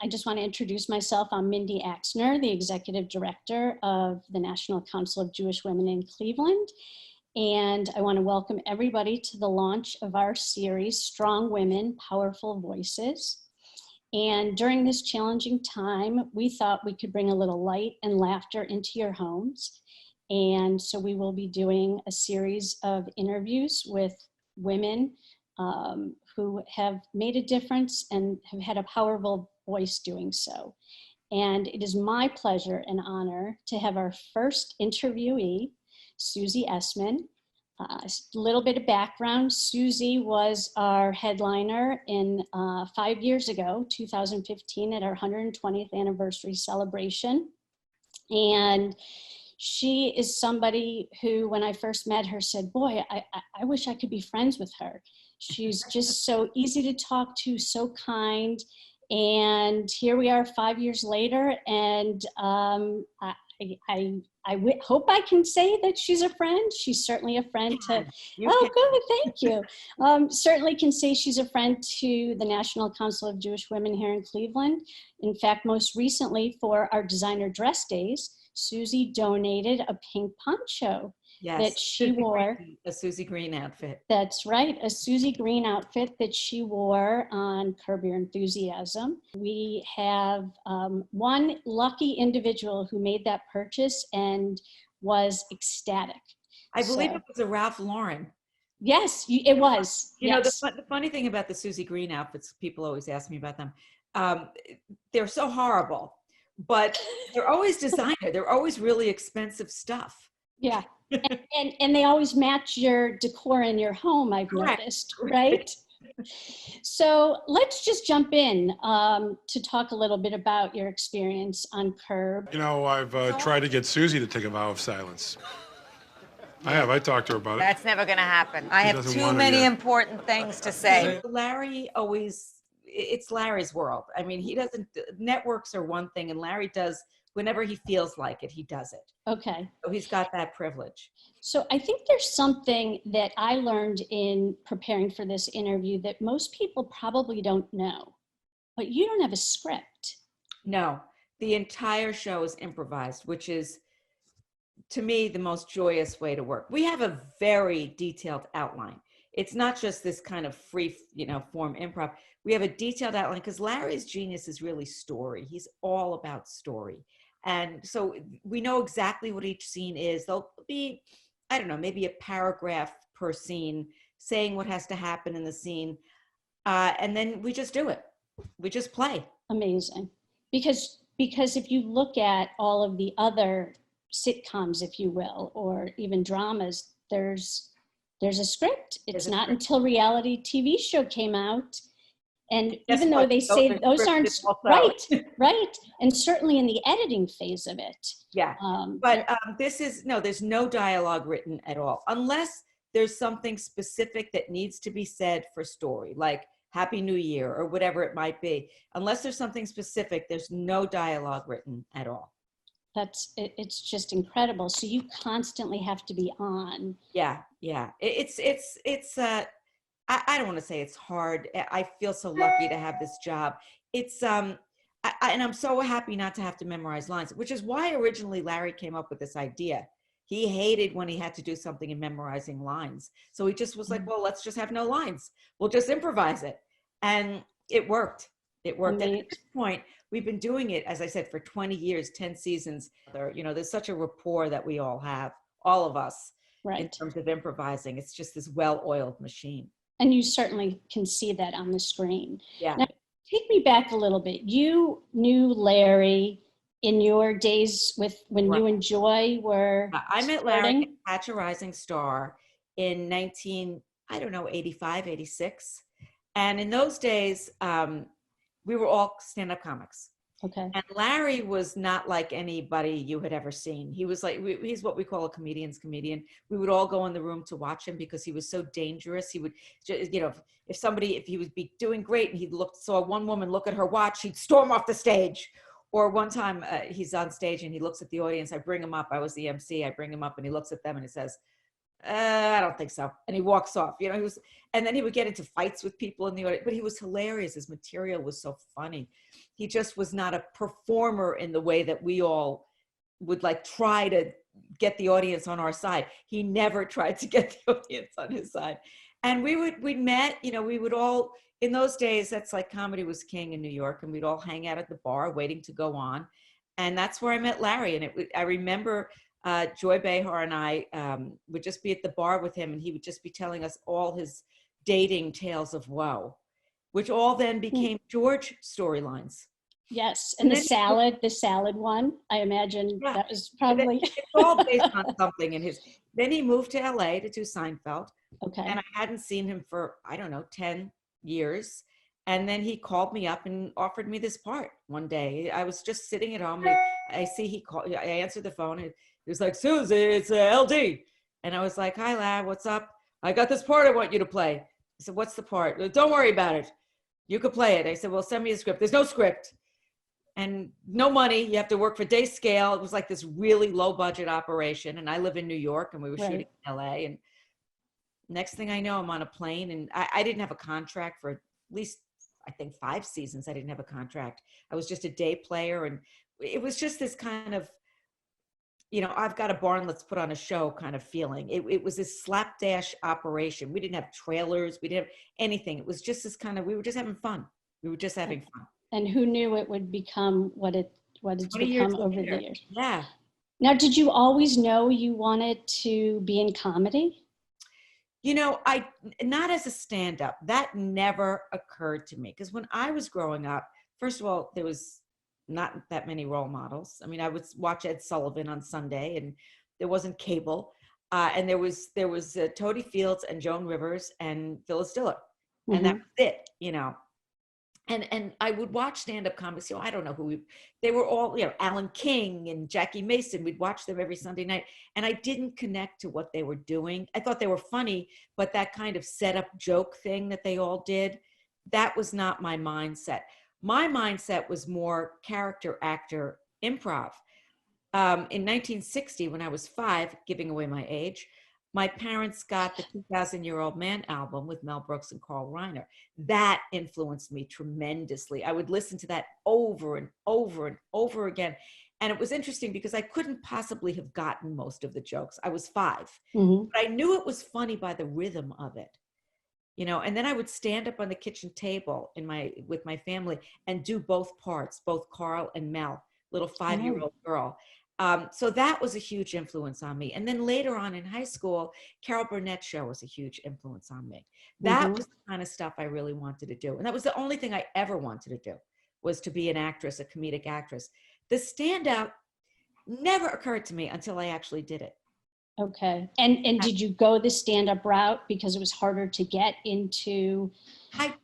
I just want to introduce myself. I'm Mindi Axner, the Executive Director of the National Council of Jewish Women in Cleveland. And I want to welcome everybody to the launch of our series, Strong Women, Powerful Voices. And during this challenging time, we thought we could bring a little light and laughter into your homes. And so we will be doing a series of interviews with women who have made a difference and have had a powerful voice doing so. And it is my pleasure and honor to have our first interviewee, Susie Essman. A little bit of background, Susie was our headliner in 5 years ago, 2015, at our 120th anniversary celebration. And she is somebody who, when I first met her, said, boy, I wish I could be friends with her. She's just so easy to talk to, so kind. And here we are 5 years later, and I hope I can say that she's a friend. She's certainly a friend to, good, thank you. Certainly can say she's a friend to the National Council of Jewish Women here in Cleveland. In fact, most recently for our designer dress days, Susie donated a pink poncho that she wore. A Susie Green outfit. That's right, a Susie Green outfit that she wore on Curb Your Enthusiasm. We have one lucky individual who made that purchase and was ecstatic. I believe it was a Ralph Lauren. Yes, it was. You know, the funny thing about the Susie Green outfits, people always ask me about them. They're so horrible, but they're always designer. They're always really expensive stuff. Yeah. And they always match your decor in your home, I've noticed, right? So let's just jump in to talk a little bit about your experience on Curb. You know, I've tried to get Susie to take a vow of silence. I talked to her about it. That's never going to happen. I have too many important things to say. Larry always, it's Larry's world. I mean, he doesn't, networks are one thing, and Larry does, whenever he feels like it, he does it. Okay. So he's got that privilege. So I think there's something that I learned in preparing for this interview that most people probably don't know, but you don't have a script. No, the entire show is improvised, which is, to me, the most joyous way to work. We have a very detailed outline. It's not just this kind of free, form improv. We have a detailed outline because Larry's genius is really story. He's all about story. And so we know exactly what each scene is. There'll be, I don't know, maybe a paragraph per scene saying what has to happen in the scene. And then we just do it. We just play. Amazing. Because if you look at all of the other sitcoms, if you will, or even dramas, there's a script. It's not until reality TV show came out. And even though they say those aren't right, and certainly in the editing phase of it. Yeah, but there's no dialogue written at all, unless there's something specific that needs to be said for story, like Happy New Year or whatever it might be. Unless there's something specific, there's no dialogue written at all. It's just incredible. So you constantly have to be on. Yeah. I don't want to say it's hard. I feel so lucky to have this job. It's, and I'm so happy not to have to memorize lines, which is why originally Larry came up with this idea. He hated when he had to do something in memorizing lines. So he just was like, well, let's just have no lines. We'll just improvise it. And it worked. It worked. And at this point, we've been doing it, as I said, for 20 years, 10 seasons. There's such a rapport that we all have, all of us, in terms of improvising. It's just this well-oiled machine. And you certainly can see that on the screen. Yeah. Now, take me back a little bit. You knew Larry in your days when you and Joy were I met Larry at Catch a Rising Star in 85, 86. And in those days, we were all stand-up comics. Okay. And Larry was not like anybody you had ever seen. He was like, he's what we call a comedian's comedian. We would all go in the room to watch him because he was so dangerous. He would, if he would be doing great and he saw one woman look at her watch, he'd storm off the stage. Or one time he's on stage and he looks at the audience. I bring him up. I was the MC. I bring him up and he looks at them and he says, I don't think so. And he walks off, you know, and then he would get into fights with people in the audience, but he was hilarious. His material was so funny. He just was not a performer in the way that we all would like try to get the audience on our side. He never tried to get the audience on his side. And we met, you know, we would all, in those days, that's like comedy was king in New York, and we'd all hang out at the bar waiting to go on. And that's where I met Larry. And I remember Joy Behar and I would just be at the bar with him, and he would just be telling us all his dating tales of woe, which all then became George storylines. Yes, and the salad one, I imagine that was probably. It's all based on something in his. Then he moved to LA to do Seinfeld. Okay. And I hadn't seen him for, I don't know, 10 years. And then he called me up and offered me this part one day. I was just sitting at home. I answered the phone. And he was like, Susie, it's LD. And I was like, hi, lad, what's up? I got this part I want you to play. I said, what's the part? Don't worry about it. You could play it. I said, well, send me a script. There's no script and no money. You have to work for day scale. It was like this really low budget operation. And I live in New York, and we were shooting in LA. And next thing I know, I'm on a plane, and I didn't have a contract for at least, I think, 5 seasons. I didn't have a contract. I was just a day player. And it was just this kind of, you know, I've got a barn, let's put on a show kind of feeling. It was this slapdash operation. We didn't have trailers. We didn't have anything. It was just this kind of, we were just having fun. We were just having fun. And who knew it would become what it's become over the years. Yeah. Now, did you always know you wanted to be in comedy? You know, not as a stand-up. That never occurred to me. Because when I was growing up, first of all, there was not that many role models. I mean, I would watch Ed Sullivan on Sunday, and there wasn't cable. And there was Toady Fields and Joan Rivers and Phyllis Diller. Mm-hmm. And that was it, you know. And I would watch stand-up comics. You know, I don't know they were all, you know, Alan King and Jackie Mason. We'd watch them every Sunday night. And I didn't connect to what they were doing. I thought they were funny, but that kind of setup joke thing that they all did, that was not my mindset. My mindset was more character actor improv. In 1960, when I was 5, giving away my age, my parents got the 2,000-Year-Old Man album with Mel Brooks and Carl Reiner. That influenced me tremendously. I would listen to that over and over and over again. And it was interesting because I couldn't possibly have gotten most of the jokes. I was 5, but I knew it was funny by the rhythm of it. You know, and then I would stand up on the kitchen table with my family and do both parts, both Carl and Mel, little 5-year-old girl. So that was a huge influence on me. And then later on in high school, Carol Burnett's show was a huge influence on me. That was the kind of stuff I really wanted to do. And that was the only thing I ever wanted to do, was to be an actress, a comedic actress. The stand-up never occurred to me until I actually did it. Okay. And did you go the stand-up route because it was harder to get into?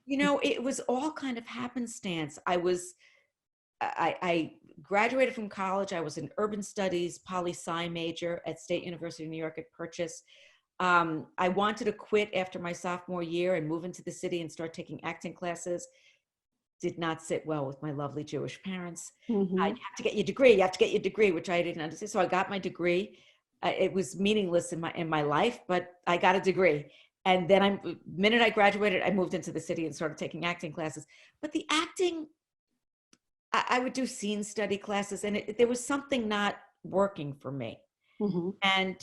You know, it was all kind of happenstance. I graduated from college. I was an urban studies poli-sci major at State University of New York at Purchase. I wanted to quit after my sophomore year and move into the city and start taking acting classes. Did not sit well with my lovely Jewish parents. You have to get your degree. You have to get your degree, which I didn't understand. So I got my degree. It was meaningless in my life, but I got a degree. And then the minute I graduated, I moved into the city and started taking acting classes. But the acting, I would do scene study classes, and there was something not working for me. And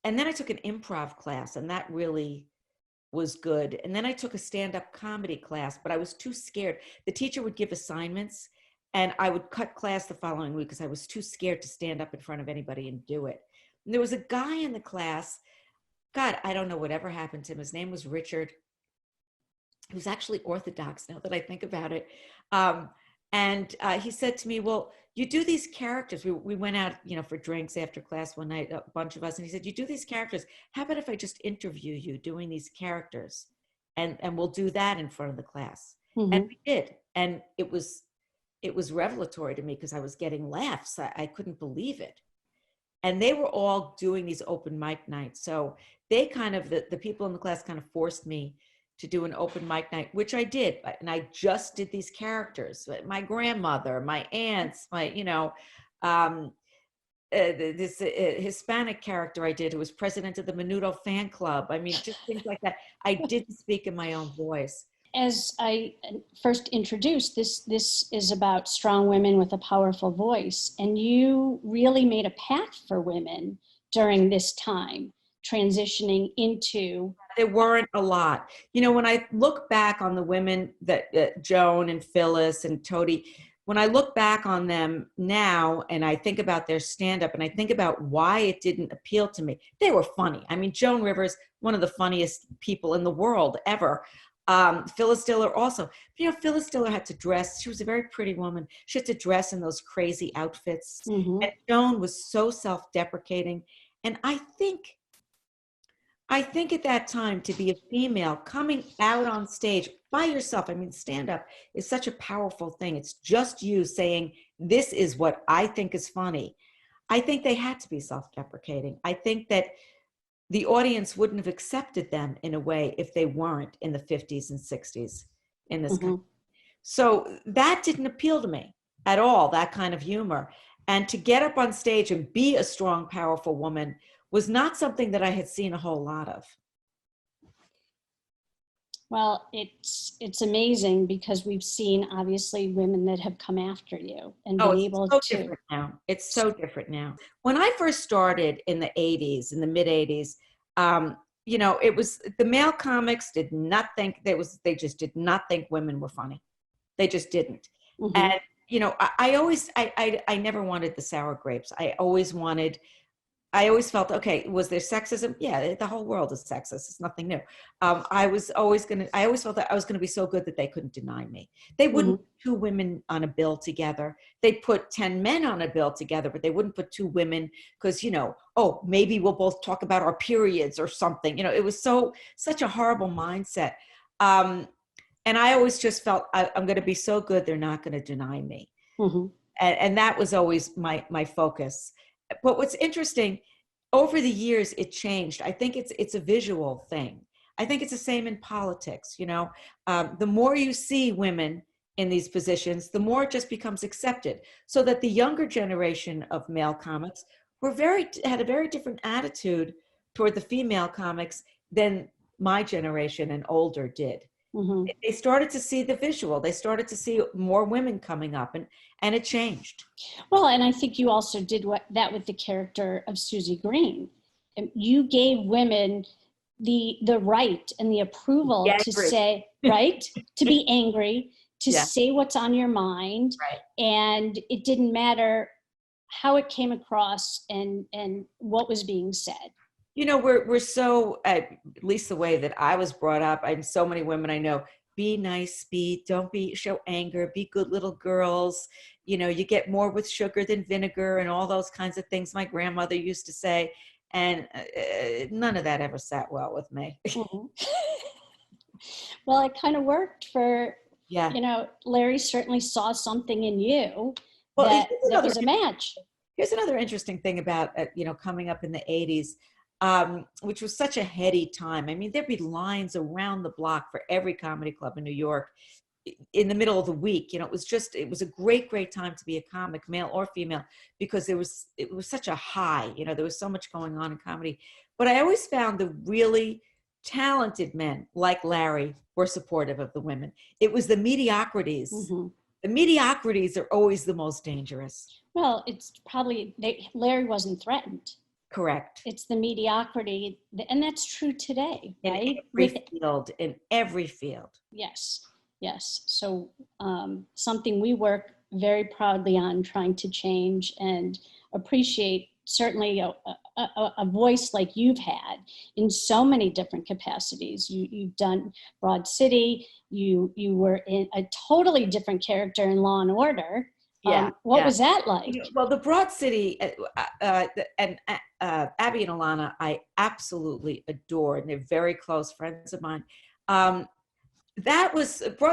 then I took an improv class, and that really was good. And then I took a stand-up comedy class, but I was too scared. The teacher would give assignments, and I would cut class the following week because I was too scared to stand up in front of anybody and do it. And there was a guy in the class, God, I don't know whatever happened to him. His name was Richard. He was actually Orthodox, now that I think about it. And he said to me, well, you do these characters. We went out, you know, for drinks after class one night, a bunch of us. And he said, you do these characters. How about if I just interview you doing these characters? And we'll do that in front of the class. And we did. And it was revelatory to me because I was getting laughs. I couldn't believe it. And they were all doing these open mic nights. So they kind of, the people in the class kind of forced me to do an open mic night, which I did. And I just did these characters, my grandmother, my aunts, this Hispanic character I did who was president of the Menudo fan club. I mean, just things like that. I didn't speak in my own voice. As I first introduced, this is about strong women with a powerful voice. And you really made a path for women during this time, transitioning into. There weren't a lot. You know, when I look back on the women that Joan and Phyllis and Toady, when I look back on them now and I think about their stand-up and I think about why it didn't appeal to me, they were funny. I mean, Joan Rivers, one of the funniest people in the world ever. Phyllis Diller also. You know, Phyllis Diller had to dress. She was a very pretty woman. She had to dress in those crazy outfits. Mm-hmm. And Joan was so self-deprecating. And I think at that time, to be a female coming out on stage by yourself, I mean, stand up is such a powerful thing. It's just you saying, this is what I think is funny. I think they had to be self-deprecating. I think that the audience wouldn't have accepted them in a way if they weren't in the 50s and 60s in this country. So that didn't appeal to me at all, that kind of humor. And to get up on stage and be a strong, powerful woman was not something that I had seen a whole lot of. Well, it's amazing because we've seen obviously women that have come after you and been able so to. Different now. It's so different now. When I first started in the 80s, in the mid 80s, you know, it was the male comics did not think they just did not think women were funny. They just didn't. Mm-hmm. And, you know, I never wanted the sour grapes. I always felt, okay, was there sexism? Yeah, the whole world is sexist. It's nothing new. I always felt that I was going to be so good that they couldn't deny me. They wouldn't put two women on a bill together. They'd put 10 men on a bill together, but they wouldn't put two women because, you know, oh, maybe we'll both talk about our periods or something. You know, it was such a horrible mindset. And I always just felt I'm going to be so good, they're not going to deny me. Mm-hmm. And that was always my focus. But what's interesting, over the years, it changed. I think it's a visual thing. I think it's the same in politics. You know, the more you see women in these positions, the more it just becomes accepted. So that the younger generation of male comics had a very different attitude toward the female comics than my generation and older did. Mm-hmm. They started to see the visual. They started to see more women coming up, and it changed. Well, and I think you also did that with the character of Susie Green. You gave women the right and the approval to say, right, to be angry, to say what's on your mind, right. And it didn't matter how it came across and what was being said. You know, we're so, at least the way that I was brought up, and so many women I know, be nice, don't show anger, be good little girls. You know, you get more with sugar than vinegar and all those kinds of things my grandmother used to say. And none of that ever sat well with me. Mm-hmm. Well, it kind of worked for, you know, Larry certainly saw something in you that was a match. Here's another interesting thing about, you know, coming up in the 80s. Which was such a heady time. I mean, there'd be lines around the block for every comedy club in New York in the middle of the week. You know, it was a great, great time to be a comic, male or female, because it was such a high, you know, there was so much going on in comedy. But I always found the really talented men like Larry were supportive of the women. It was the mediocrities. Mm-hmm. The mediocrities are always the most dangerous. Well, it's probably, Larry wasn't threatened. Correct. It's the mediocrity, and that's true today, right? In every field. Yes. So something we work very proudly on trying to change and appreciate, certainly a voice like you've had in so many different capacities. You've done Broad City, you were in a totally different character in Law and Order. What was that like? Well, the Broad City and Abby and Alana, I absolutely adore, and they're very close friends of mine. Broad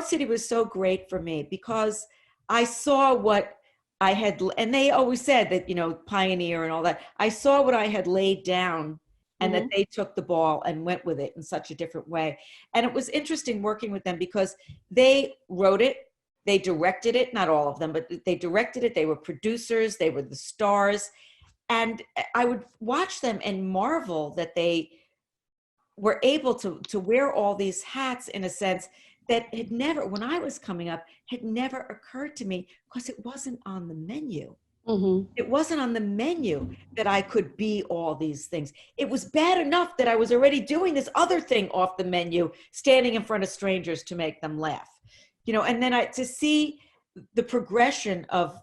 City was so great for me because I saw what I had, and they always said that, you know, pioneer and all that. I saw what I had laid down, and that they took the ball and went with it in such a different way. And it was interesting working with them because they wrote it. They directed it, not all of them, but they directed it. They were producers. They were the stars. And I would watch them and marvel that they were able to wear all these hats in a sense that had never, when I was coming up, had never occurred to me because it wasn't on the menu. Mm-hmm. It wasn't on the menu that I could be all these things. It was bad enough that I was already doing this other thing off the menu, standing in front of strangers to make them laugh, you know. And then to see the progression of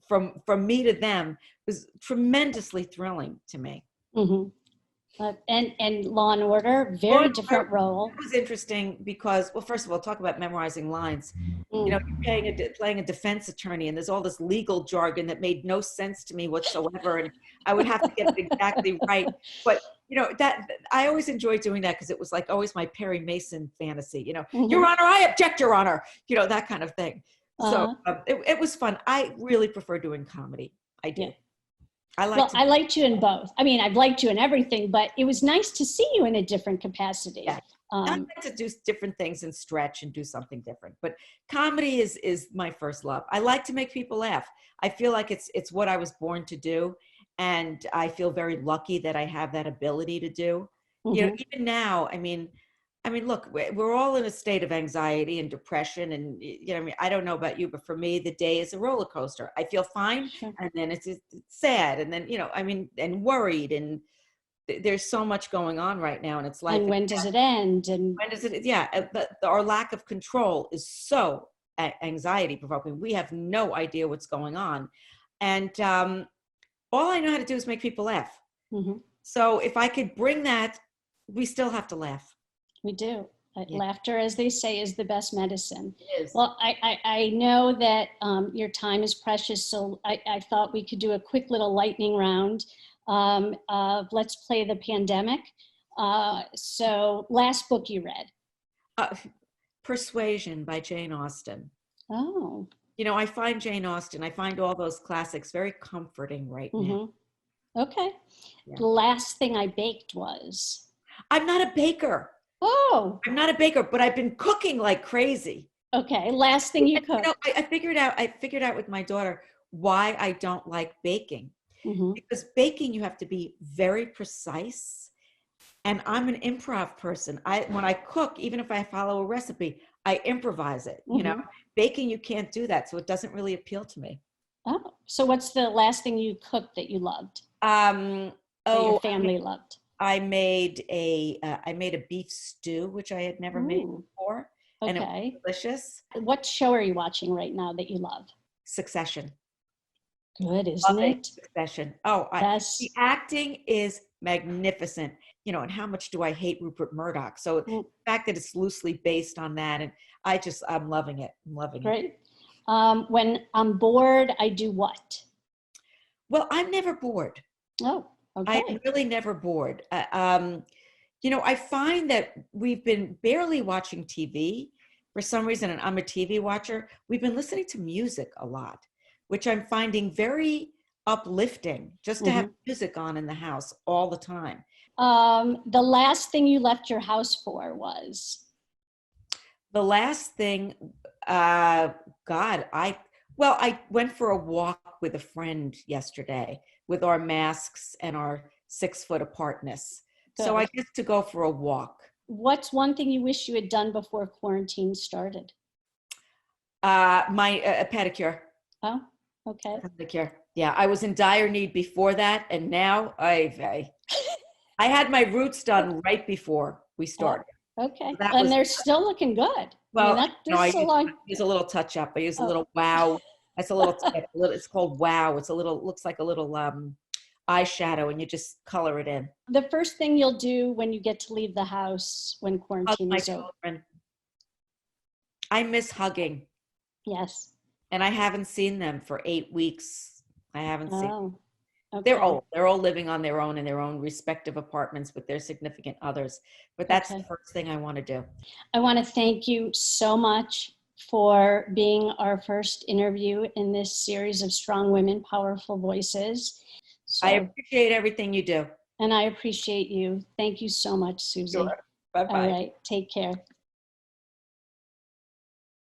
from me to them was tremendously thrilling to me. Mm-hmm. And Law and Order, very different role. It was interesting because, well, first of all, talk about memorizing lines. Mm. You know, you're playing a defense attorney, and there's all this legal jargon that made no sense to me whatsoever, and I would have to get it exactly right. But you know, that I always enjoyed doing that because it was like always my Perry Mason fantasy. You know, Your Honor, I object, Your Honor. You know, that kind of thing. So it was fun. I really prefer doing comedy. I do. Yeah. I liked you in both. I mean, I've liked you in everything, but it was nice to see you in a different capacity. Yeah. I like to do different things and stretch and do something different. But comedy is my first love. I like to make people laugh. I feel like it's what I was born to do. And I feel very lucky that I have that ability to do. Mm-hmm. You know, even now, I mean, look, we're all in a state of anxiety and depression. And, you know, I mean, I don't know about you, but for me, the day is a roller coaster. I feel fine. Sure. And then it's sad. And then, you know, I mean, and worried. And there's so much going on right now. And it's like, and when does it end? And when does it? Yeah. Our lack of control is so anxiety provoking. We have no idea what's going on. And all I know how to do is make people laugh. Mm-hmm. So if I could bring that, we still have to laugh. We do. Laughter, as they say, is the best medicine. It is. Well, I know that your time is precious, so I thought we could do a quick little lightning round. Let's play the pandemic. So last book you read? Persuasion by Jane Austen. Oh. You know, I find Jane Austen, I find all those classics very comforting right now. Okay. Yeah. The last thing I baked was? I'm not a baker. Oh. I'm not a baker, but I've been cooking like crazy. Okay. Last thing you cooked. You know, I figured out with my daughter why I don't like baking. Mm-hmm. Because baking, you have to be very precise. And I'm an improv person. When I cook, even if I follow a recipe, I improvise it. Mm-hmm. You know, baking, you can't do that. So it doesn't really appeal to me. Oh, so what's the last thing you cooked that you loved? That your family loved? I made a beef stew, which I had never made before. Okay. And it was delicious. What show are you watching right now that you love? Succession. Good, isn't it? Succession. Oh, the acting is magnificent. You know, and how much do I hate Rupert Murdoch? So the fact that it's loosely based on that, and I'm loving it. I'm loving it. Great. When I'm bored, I do what? Well, I'm never bored. Oh. Okay. I'm really never bored. You know, I find that we've been barely watching TV for some reason, and I'm a TV watcher. We've been listening to music a lot, which I'm finding very uplifting, just to have music on in the house all the time. The last thing you left your house for was? The last thing, I went for a walk with a friend yesterday with our masks and our 6-foot apartness. Good. So I get to go for a walk. What's one thing you wish you had done before quarantine started? My pedicure. Oh, okay. Pedicure. Yeah, I was in dire need before that, and now I had my roots done right before we started. Oh, okay, so and they're still looking good. Well, I use a little touch up. I use a little wow. That's a little tip. It's called wow. Looks like a little eyeshadow, and you just color it in. The first thing you'll do when you get to leave the house when quarantine is over? I miss hugging. Yes. And I haven't seen them for 8 weeks. I haven't seen them. Okay. They're old. They're all living on their own in their own respective apartments with their significant others. But that's the first thing I want to do. I want to thank you so much for being our first interview in this series of Strong Women, Powerful Voices. So, I appreciate everything you do. And I appreciate you. Thank you so much, Susie. Sure. Bye-bye. All right. Take care.